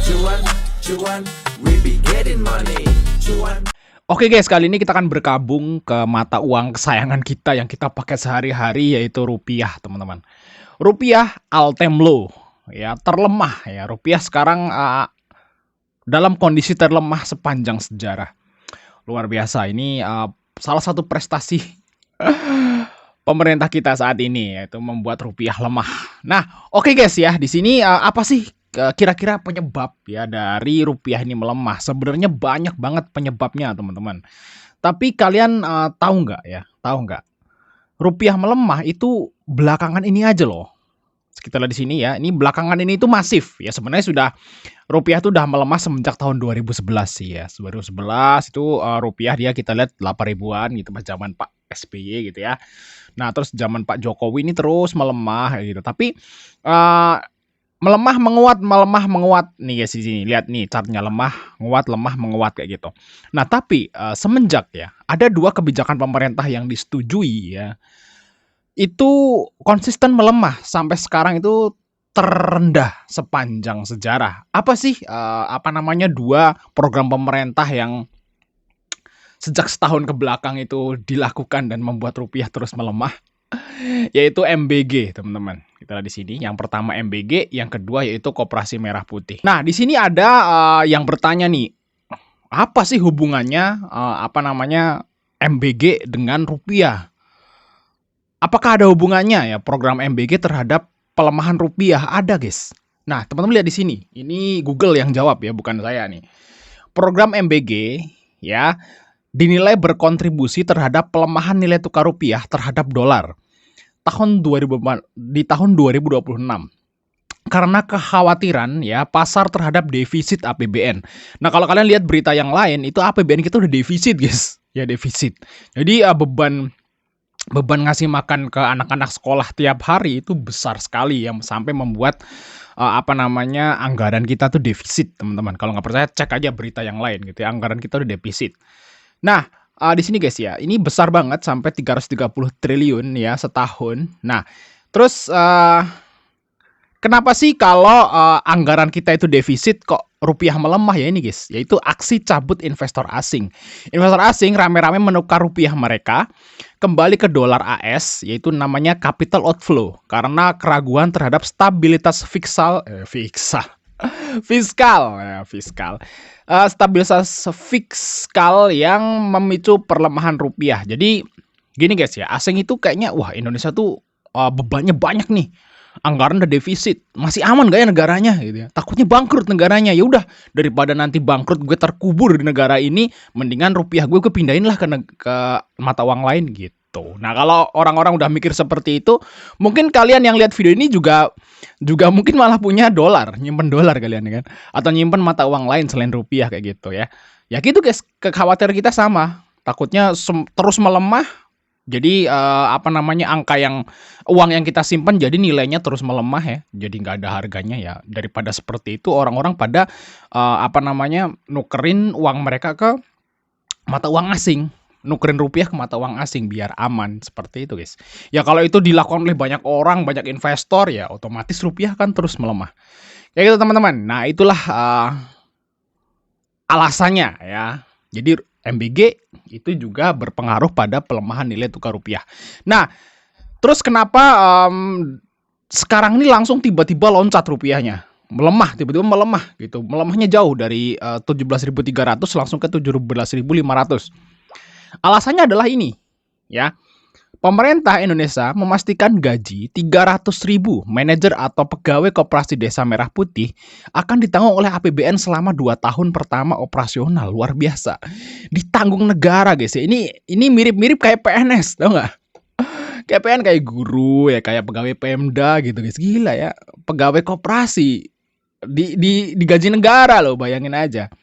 Cuan, cuan, we be getting money. Cuan. Oke guys, kali ini kita akan bergabung ke mata uang kesayangan kita yang kita pakai sehari-hari, yaitu rupiah, teman-teman. Rupiah all time low, ya, terlemah ya. Rupiah sekarang dalam kondisi terlemah sepanjang sejarah. Luar biasa. Ini salah satu prestasi pemerintah kita saat ini, yaitu membuat rupiah lemah. Nah, oke guys ya, di sini apa sih kira-kira penyebab ya dari rupiah ini melemah? Sebenarnya banyak banget penyebabnya, teman-teman. Tapi kalian tahu nggak ya? Tahu nggak? Rupiah melemah itu belakangan ini aja loh. Kita lihat di sini ya, ini belakangan ini itu masif ya. Sebenarnya sudah rupiah tuh udah melemah semenjak tahun 2011 sih ya. 2011 itu rupiah dia kita lihat 8 ribuan gitu pas zaman Pak SBY gitu ya. Nah, terus zaman Pak Jokowi ini terus melemah gitu. Tapi melemah menguat nih guys, di sini lihat nih chartnya, lemah menguat kayak gitu. Nah, tapi semenjak ya ada dua kebijakan pemerintah yang disetujui ya, itu konsisten melemah sampai sekarang, itu terendah sepanjang sejarah. Apa sih dua program pemerintah yang sejak setahun ke belakang itu dilakukan dan membuat rupiah terus melemah? Yaitu MBG, teman-teman. Kita lihat di sini. Yang pertama MBG, yang kedua yaitu Koperasi Merah Putih. Nah, di sini ada yang bertanya nih, apa sih hubungannya MBG dengan rupiah? Apakah ada hubungannya ya program MBG terhadap pelemahan rupiah? Ada, guys. Nah, teman-teman lihat di sini. Ini Google yang jawab ya, bukan saya nih. Program MBG ya dinilai berkontribusi terhadap pelemahan nilai tukar rupiah terhadap dolar di tahun 2026. Karena kekhawatiran ya pasar terhadap defisit APBN. Nah, kalau kalian lihat berita yang lain, itu APBN kita udah defisit, guys. Ya, defisit. Jadi beban ngasih makan ke anak-anak sekolah tiap hari itu besar sekali ya, sampai membuat anggaran kita tuh defisit, teman-teman. Kalau nggak percaya, cek aja berita yang lain gitu ya, anggaran kita udah defisit. Nah, di sini guys ya, ini besar banget sampai 330 triliun ya setahun. Nah, terus kenapa sih kalau anggaran kita itu defisit kok rupiah melemah ya ini guys? Yaitu aksi cabut investor asing. Investor asing rame-rame menukar rupiah mereka kembali ke dolar AS, yaitu namanya capital outflow, karena keraguan terhadap stabilitas stabilitas fiskal yang memicu perlemahan rupiah. Jadi gini guys ya, asing itu kayaknya wah Indonesia tuh bebannya banyak nih. Anggaran udah defisit, masih aman gak ya negaranya gitu ya? Takutnya bangkrut negaranya. Ya udah, daripada nanti bangkrut gue terkubur di negara ini, mendingan rupiah gue pindahin lah ke mata uang lain gitu. Nah, kalau orang-orang udah mikir seperti itu, mungkin kalian yang lihat video ini juga mungkin malah punya dolar, nyimpen dolar kalian ya kan, atau nyimpen mata uang lain selain rupiah kayak gitu ya. Ya gitu guys, kekhawatiran kita sama. Takutnya terus melemah. Jadi uang yang kita simpan jadi nilainya terus melemah ya. Jadi nggak ada harganya ya. Daripada seperti itu, orang-orang pada nukerin uang mereka ke mata uang asing, nukerin rupiah ke mata uang asing biar aman, seperti itu guys. Ya kalau itu dilakukan oleh banyak orang, banyak investor, ya otomatis rupiah kan terus melemah. Ya gitu teman-teman. Nah, itulah alasannya ya. Jadi MBG itu juga berpengaruh pada pelemahan nilai tukar rupiah. Nah, terus kenapa sekarang ini langsung tiba-tiba loncat rupiahnya? Tiba-tiba melemah gitu. Melemahnya jauh dari 17.300 langsung ke 17.500. Alasannya adalah ini ya. Pemerintah Indonesia memastikan gaji 300.000 manajer atau pegawai Koperasi Desa Merah Putih akan ditanggung oleh APBN selama 2 tahun pertama operasional. Luar biasa. Ditanggung negara guys ya. Ini mirip-mirip kayak PNS, tau nggak? Kayak PN, kayak guru ya, kayak pegawai Pemda gitu guys. Gila ya. Pegawai koperasi digaji negara loh, bayangin aja.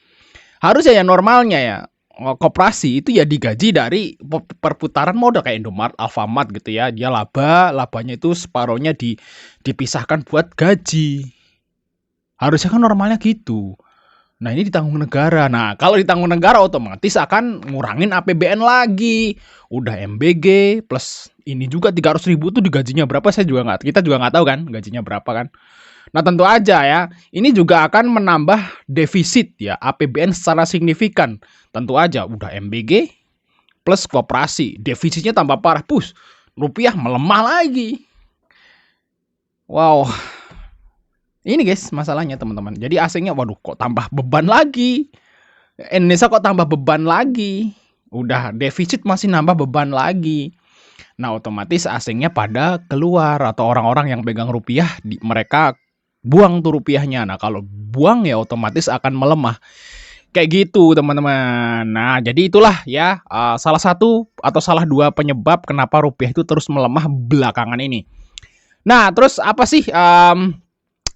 Harusnya ya normalnya ya, koperasi itu ya digaji dari perputaran modal kayak Indomaret, Alfamart gitu ya. Dia labanya itu separohnya dipisahkan buat gaji. Harusnya kan normalnya gitu. Nah, ini ditanggung negara. Nah, kalau ditanggung negara otomatis akan ngurangin APBN lagi. Udah MBG plus ini juga 300.000 tuh digajinya berapa, kita juga nggak tahu kan gajinya berapa kan. Nah, tentu aja ya, ini juga akan menambah defisit ya APBN secara signifikan. Tentu aja udah MBG plus koperasi, defisitnya tambah parah, rupiah melemah lagi. Wow, ini guys masalahnya teman-teman. Jadi asingnya, waduh kok tambah beban lagi. Indonesia kok tambah beban lagi. Udah defisit masih nambah beban lagi. Nah, otomatis asingnya pada keluar atau orang-orang yang pegang rupiah, mereka buang tuh rupiahnya. Nah, kalau buang ya otomatis akan melemah. Kayak gitu teman-teman. Nah, jadi itulah ya salah satu atau salah dua penyebab kenapa rupiah itu terus melemah belakangan ini. Nah, terus apa sih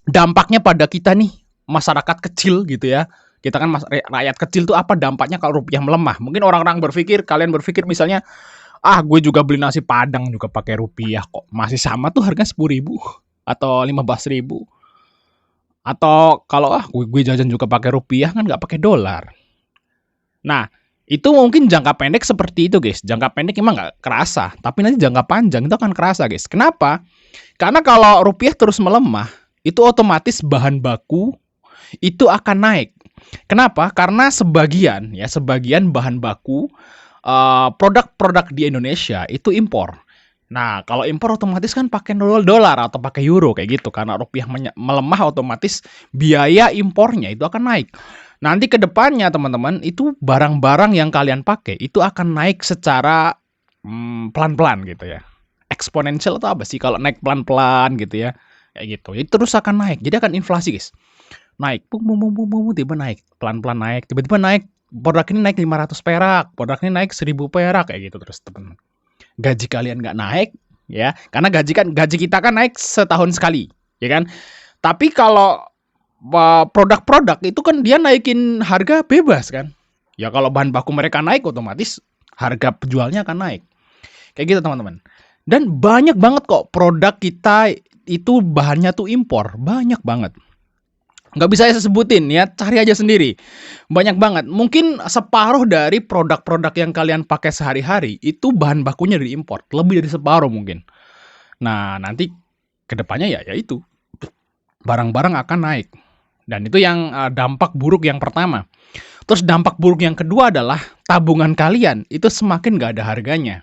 dampaknya pada kita nih, masyarakat kecil gitu ya. Kita kan rakyat kecil tuh apa dampaknya kalau rupiah melemah? Mungkin orang-orang kalian berpikir misalnya, gue juga beli nasi Padang juga pakai rupiah kok. Masih sama tuh harganya 10.000 atau 15.000. Atau kalau gue jajan juga pakai rupiah kan nggak pakai dolar. Nah, itu mungkin jangka pendek seperti itu guys. Jangka pendek emang nggak kerasa, tapi nanti jangka panjang itu akan kerasa guys. Kenapa? Karena kalau rupiah terus melemah, itu otomatis bahan baku itu akan naik. Kenapa? Karena sebagian bahan baku produk-produk di Indonesia itu impor. Nah, kalau impor otomatis kan pakai dolar atau pakai euro kayak gitu. Karena rupiah melemah, otomatis biaya impornya itu akan naik. Nanti ke depannya teman-teman, itu barang-barang yang kalian pakai itu akan naik secara pelan-pelan gitu ya. Eksponensial atau apa sih kalau naik pelan-pelan gitu ya. Kayak gitu. Itu terus akan naik. Jadi akan inflasi, guys. Naik, tiba naik, pelan-pelan naik, tiba-tiba naik. Produk ini naik 500 perak, produk ini naik 1.000 perak kayak gitu terus teman-teman. Gaji kalian nggak naik ya, karena gaji kita kan naik setahun sekali ya kan. Tapi kalau produk-produk itu kan dia naikin harga bebas kan ya. Kalau bahan baku mereka naik, otomatis harga penjualnya akan naik kayak gitu teman-teman. Dan banyak banget kok produk kita itu bahannya tuh impor, banyak banget. Nggak bisa saya sebutin ya, cari aja sendiri. Banyak banget. Mungkin separuh dari produk-produk yang kalian pakai sehari-hari itu bahan bakunya dari impor. Lebih dari separuh mungkin. Nah, nanti kedepannya ya itu. Barang-barang akan naik. Dan itu yang dampak buruk yang pertama. Terus dampak buruk yang kedua adalah tabungan kalian itu semakin nggak ada harganya.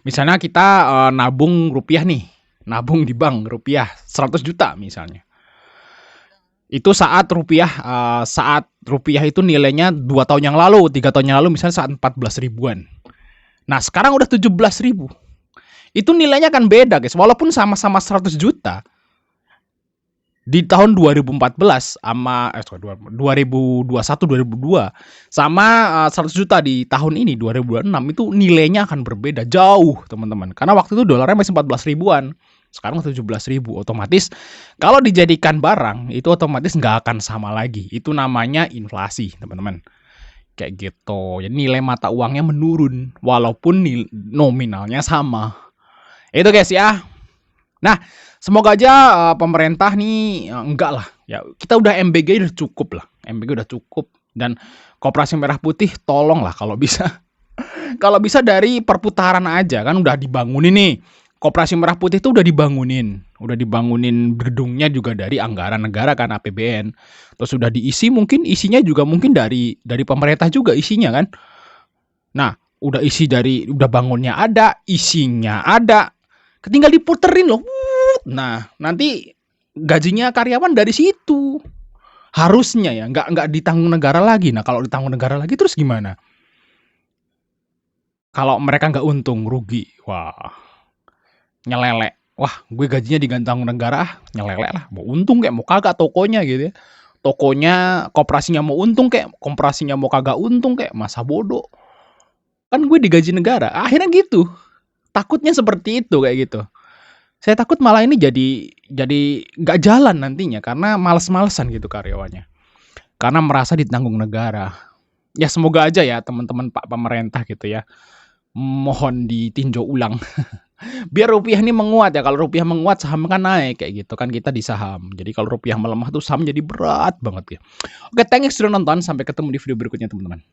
Misalnya kita nabung rupiah nih. Nabung di bank rupiah 100 juta misalnya. Itu saat rupiah itu nilainya 2 tahun yang lalu, 3 tahun yang lalu misalnya saat 14 ribuan. Nah, sekarang udah 17 ribu. Itu nilainya kan beda, guys. Walaupun sama-sama 100 juta. Di tahun 2014 sama 2021 2002 sama 100 juta di tahun ini 2026 itu nilainya akan berbeda jauh, teman-teman. Karena waktu itu dolarnya masih 14 ribuan. Sekarang 17.000, otomatis kalau dijadikan barang itu otomatis nggak akan sama lagi. Itu namanya inflasi, teman-teman. Kayak gitu. Jadi nilai mata uangnya menurun walaupun nominalnya sama. Itu guys ya. Nah, semoga aja pemerintah nih enggak lah. Ya, kita udah MBG udah cukup lah. MBG udah cukup dan Koperasi Merah Putih tolong lah kalau bisa. Kalau bisa dari perputaran aja kan udah dibangunin nih. Koperasi Merah Putih itu udah dibangunin gedungnya juga dari anggaran negara kan, APBN. Terus sudah diisi, mungkin isinya juga mungkin dari pemerintah juga isinya kan. Nah, udah bangunnya ada, isinya ada. Tinggal diputerin loh. Nah, nanti gajinya karyawan dari situ. Harusnya ya, nggak ditanggung negara lagi. Nah, kalau ditanggung negara lagi terus gimana? Kalau mereka nggak untung, rugi. Wah. Nyelelek. Wah, gue gajinya digantang negara, nyelelek lah. Mau untung kayak mau kagak tokonya gitu ya. Tokonya, koperasinya mau untung kayak, koperasinya mau kagak untung kayak, masa bodoh. Kan gue digaji negara. Akhirnya gitu. Takutnya seperti itu kayak gitu. Saya takut malah ini jadi nggak jalan nantinya karena males-malesan gitu karyawannya. Karena merasa ditanggung negara. Ya semoga aja ya teman-teman Pak pemerintah gitu ya. Mohon ditinjau ulang. Biar rupiah ini menguat ya. Kalau rupiah menguat saham kan naik kayak gitu kan, kita di saham. Jadi kalau rupiah melemah tuh saham jadi berat banget ya. Oke, thanks sudah nonton. Sampai ketemu di video berikutnya teman-teman.